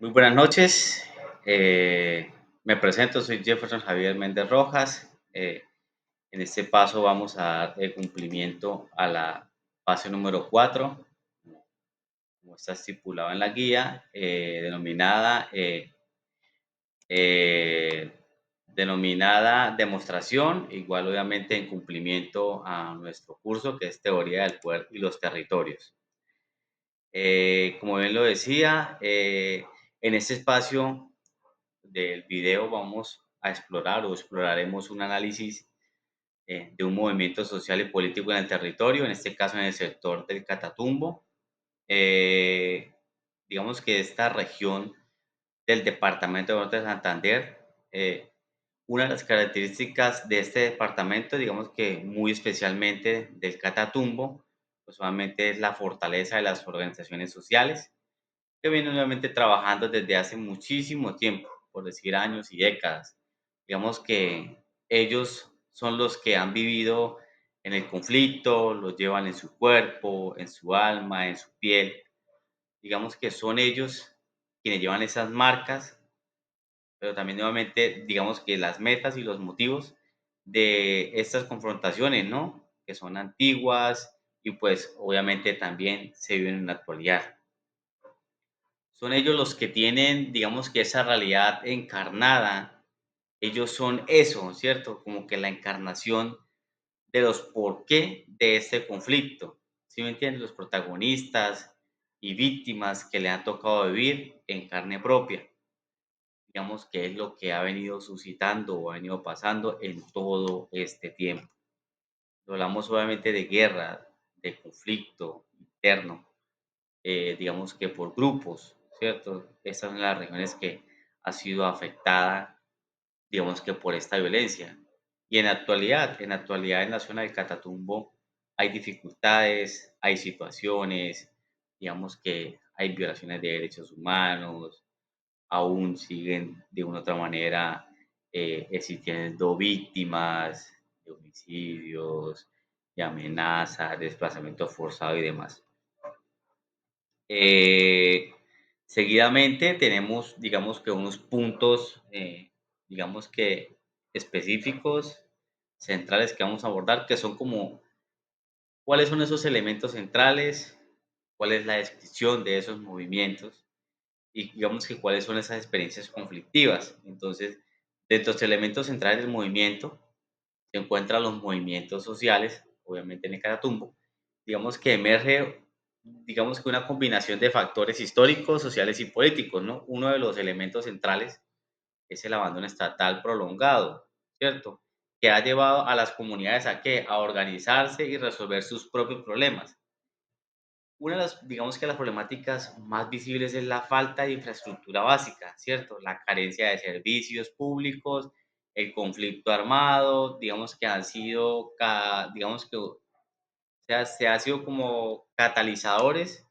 Muy buenas noches. Me presento, soy Jefferson Javier Méndez Rojas. En este paso vamos a dar el cumplimiento a la fase número 4, como está estipulado en la guía, eh, denominada demostración, igual obviamente en cumplimiento a nuestro curso que es Teoría del Poder y los Territorios. Como bien lo decía, en este espacio del video vamos a explorar o exploraremos un análisis de un movimiento social y político en el territorio, en este caso en el sector del Catatumbo. Eh, digamos que esta región del departamento de Norte de Santander, una de las características de este departamento, digamos que muy especialmente del Catatumbo, pues obviamente es la fortaleza de las organizaciones sociales que vienen obviamente trabajando desde hace muchísimo tiempo, por decir años y décadas. Digamos que ellos son los que han vivido en el conflicto, lo llevan en su cuerpo, en su alma, en su piel. Digamos que son ellos quienes llevan esas marcas, pero también nuevamente digamos que las metas y los motivos de estas confrontaciones, ¿no? Que son antiguas y pues obviamente también se viven en la actualidad. Son ellos los que tienen, digamos que esa realidad encarnada. Ellos son eso, ¿cierto? Como que la encarnación de los por qué de este conflicto. ¿Sí me entiendes? Los protagonistas y víctimas que le han tocado vivir en carne propia. Digamos que es lo que ha venido suscitando o ha venido pasando en todo este tiempo. Hablamos obviamente de guerra, de conflicto interno, digamos que por grupos, ¿cierto? Estas son las regiones que ha sido afectada, digamos que por esta violencia. Y en la zona del Catatumbo hay dificultades, hay situaciones, digamos que hay violaciones de derechos humanos, aún siguen de una u otra manera existiendo víctimas de homicidios, de amenazas, desplazamiento forzado y demás. Eh, seguidamente tenemos, digamos que unos puntos, digamos que específicos, centrales que vamos a abordar, que son como cuáles son esos elementos centrales, cuál es la descripción de esos movimientos y digamos que cuáles son esas experiencias conflictivas. Entonces, de estos elementos centrales del movimiento se encuentran los movimientos sociales, obviamente en el Catatumbo, digamos que emerge, digamos que una combinación de factores históricos, sociales y políticos, ¿no? Uno de los elementos centrales es el abandono estatal prolongado, ¿cierto? Que ha llevado a las comunidades a qué? A organizarse y resolver sus propios problemas. Una de las, digamos que las problemáticas más visibles es la falta de infraestructura básica, ¿cierto? La carencia de servicios públicos, el conflicto armado, digamos que han sido, digamos que se ha sido como catalizadores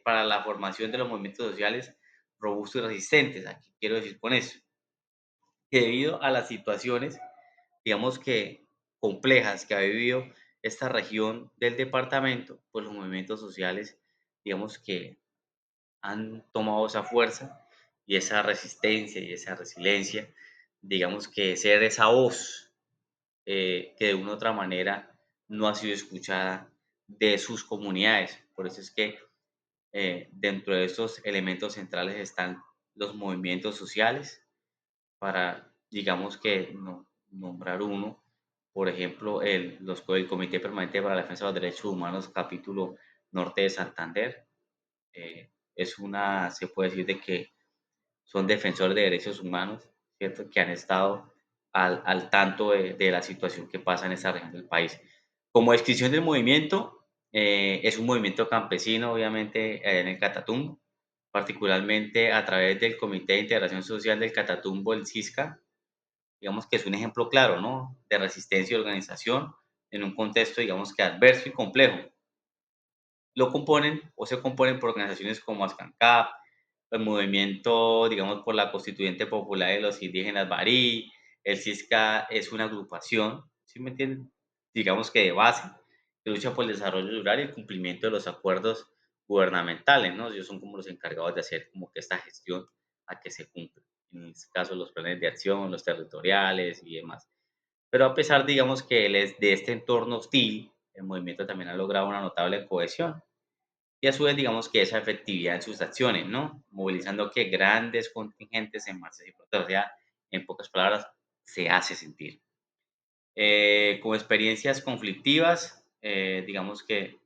para la formación de los movimientos sociales robustos y resistentes. Aquí quiero decir con eso, que debido a las situaciones, digamos que complejas que ha vivido esta región del departamento, pues los movimientos sociales, digamos que han tomado esa fuerza y esa resistencia y esa resiliencia, digamos que ser esa voz que de una u otra manera no ha sido escuchada de sus comunidades. Por eso es que dentro de estos elementos centrales están los movimientos sociales, para, digamos que, nombrar uno, por ejemplo, el Comité Permanente para la Defensa de los Derechos Humanos, capítulo norte de Santander. Es una, se puede decir de que son defensores de derechos humanos, ¿cierto? Que han estado al tanto de la situación que pasa en esa región del país. Como descripción del movimiento, es un movimiento campesino, obviamente, en el Catatumbo, particularmente a través del Comité de Integración Social del Catatumbo, el CISCA, digamos que es un ejemplo claro, ¿no? De resistencia y organización en un contexto, digamos que adverso y complejo. Lo componen o se componen por organizaciones como ASCANCAP, el movimiento, digamos, por la Constituyente Popular de los Indígenas Barí, el CISCA es una agrupación, ¿sí me entienden? Digamos que de base, que lucha por el desarrollo rural y el cumplimiento de los acuerdos gubernamentales, ¿no? Ellos son como los encargados de hacer como que esta gestión a que se cumpla. En este caso, los planes de acción, los territoriales y demás. Pero a pesar, digamos, que él es de este entorno hostil, el movimiento también ha logrado una notable cohesión y a su vez, digamos, que esa efectividad en sus acciones, ¿no? Movilizando que grandes contingentes en marchas y protestas. O sea, en pocas palabras, se hace sentir. Como experiencias conflictivas, digamos que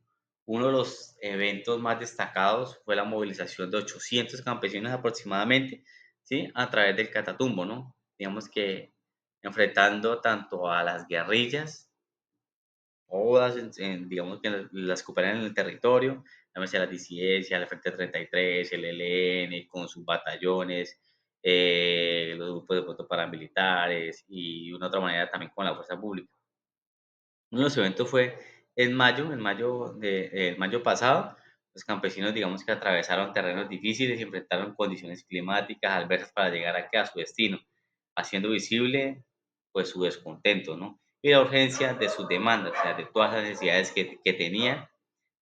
uno de los eventos más destacados fue la movilización de 800 campesinos aproximadamente, ¿sí? A través del Catatumbo, ¿no? Digamos que enfrentando tanto a las guerrillas, todas, digamos que las que operan en el territorio, llámese la disidencia, el Frente 33, el ELN, con sus batallones, los grupos de pronto paramilitares y de una otra manera también con la fuerza pública. Uno de los eventos fue el mayo pasado, los campesinos, digamos que atravesaron terrenos difíciles y enfrentaron condiciones climáticas adversas para llegar a su destino, haciendo visible, pues, su descontento, ¿no? Y la urgencia de sus demandas, o sea, de todas las necesidades que tenían,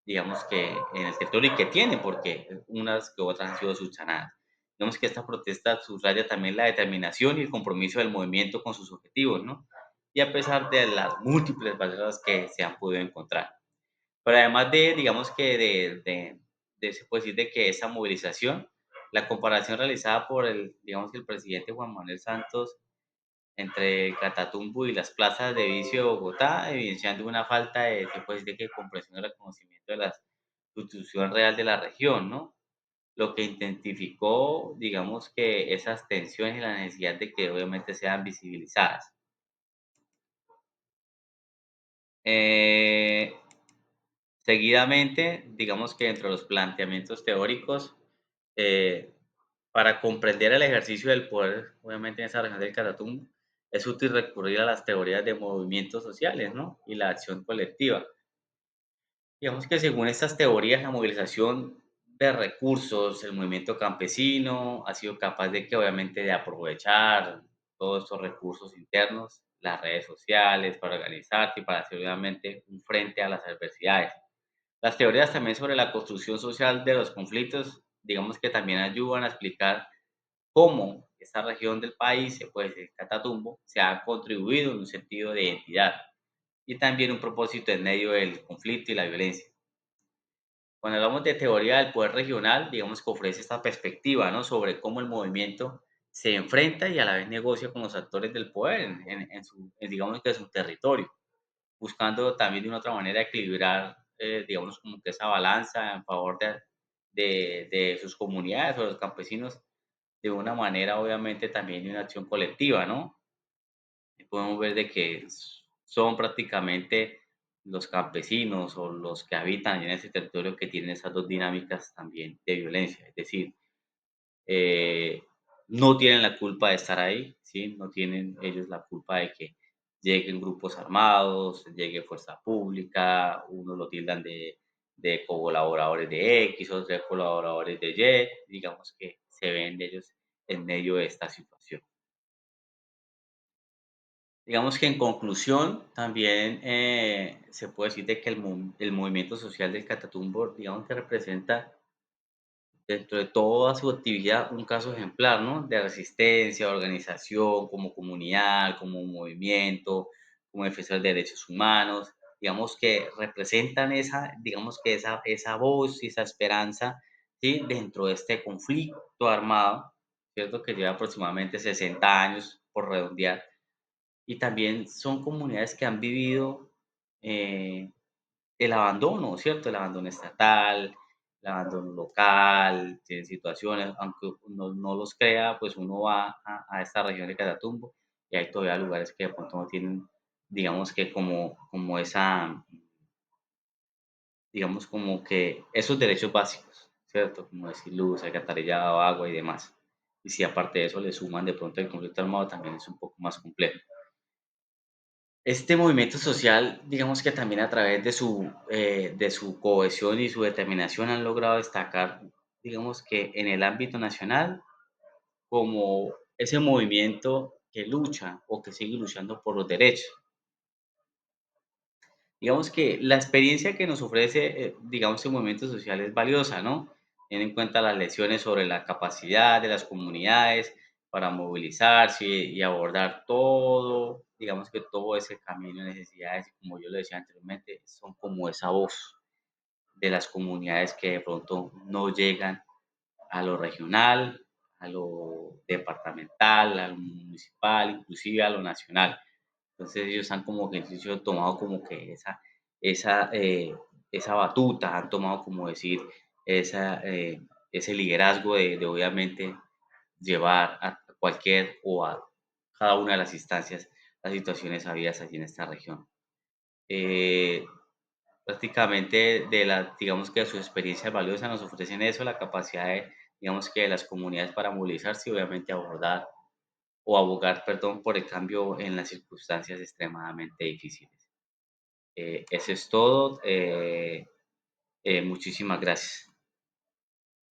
digamos que en el territorio y que tienen, porque unas que otras han sido subsanadas. Digamos que esta protesta subraya también la determinación y el compromiso del movimiento con sus objetivos, ¿no? Y a pesar de las múltiples barreras que se han podido encontrar. Pero además de, digamos que se puede decir de que esa movilización, la comparación realizada por digamos que el presidente Juan Manuel Santos entre Catatumbo y las plazas de vicio de Bogotá, evidenciando una falta de, se puede decir, de que comprensión y reconocimiento de la institución real de la región, ¿no? Lo que identificó, digamos que esas tensiones y la necesidad de que obviamente sean visibilizadas. Eh, Seguidamente, digamos que dentro de los planteamientos teóricos, eh, para comprender el ejercicio del poder, obviamente en esa región del Catatumbo, es útil recurrir a las teorías de movimientos sociales, ¿no? Y la acción colectiva. Digamos que según estas teorías, la movilización de recursos, el movimiento campesino ha sido capaz de que obviamente de aprovechar todos estos recursos internos, las redes sociales, para organizarse y para hacer obviamente un frente a las adversidades. Las teorías también sobre la construcción social de los conflictos, digamos que también ayudan a explicar cómo esta región del país, se puede decir Catatumbo, se ha contribuido en un sentido de identidad y también un propósito en medio del conflicto y la violencia. Cuando hablamos de teoría del poder regional, digamos que ofrece esta perspectiva, ¿no? Sobre cómo el movimiento se enfrenta y a la vez negocia con los actores del poder digamos que en su territorio, buscando también de una otra manera equilibrar, digamos, como que esa balanza en favor de sus comunidades o los campesinos de una manera, obviamente, también de una acción colectiva, ¿no? Y podemos ver de que son prácticamente los campesinos o los que habitan en ese territorio que tienen esas dos dinámicas también de violencia. Es decir, eh, no tienen la culpa de estar ahí, ¿sí? No tienen ellos la culpa de que lleguen grupos armados, llegue fuerza pública, unos lo tildan de colaboradores de X, otros de colaboradores de Y, digamos que se ven ellos en medio de esta situación. Digamos que en conclusión, también se puede decir de que el movimiento social del Catatumbo, digamos que representa dentro de toda su actividad un caso ejemplar, ¿no? De resistencia, organización, como comunidad, como movimiento, como defensor de derechos humanos, digamos que representan digamos que esa voz y esa esperanza, ¿sí? Dentro de este conflicto armado, ¿cierto? Que lleva aproximadamente 60 años, por redondear, y también son comunidades que han vivido eh, el abandono, ¿cierto? El abandono estatal, el abandono local, tienen situaciones, aunque no los crea, pues uno va a esta región de Catatumbo y hay todavía lugares que de pronto no tienen, digamos que como esa, digamos como que esos derechos básicos, ¿cierto? Como decir luz, alcantarillado, agua y demás. Y si aparte de eso le suman de pronto el conflicto armado, también es un poco más complejo. Este movimiento social, digamos que también a través de su cohesión y su determinación han logrado destacar, digamos que en el ámbito nacional, como ese movimiento que lucha o que sigue luchando por los derechos. Digamos que la experiencia que nos ofrece, digamos, el movimiento social es valiosa, ¿no? Teniendo en cuenta las lecciones sobre la capacidad de las comunidades para movilizarse y abordar todo, digamos que todo ese camino de necesidades, y como yo lo decía anteriormente, son como esa voz de las comunidades que de pronto no llegan a lo regional, a lo departamental, a lo municipal, inclusive a lo nacional. Entonces ellos han como que incluso tomado como que esa, esa batuta, han tomado como decir esa, ese liderazgo de obviamente llevar a cualquier o a cada una de las instancias las situaciones habidas allí en esta región. Eh, Prácticamente de la, digamos que de sus experiencias valiosas nos ofrecen eso, la capacidad de, digamos que de las comunidades para movilizarse y obviamente abordar o abogar, perdón, por el cambio en las circunstancias extremadamente difíciles. Eso es todo. Muchísimas gracias.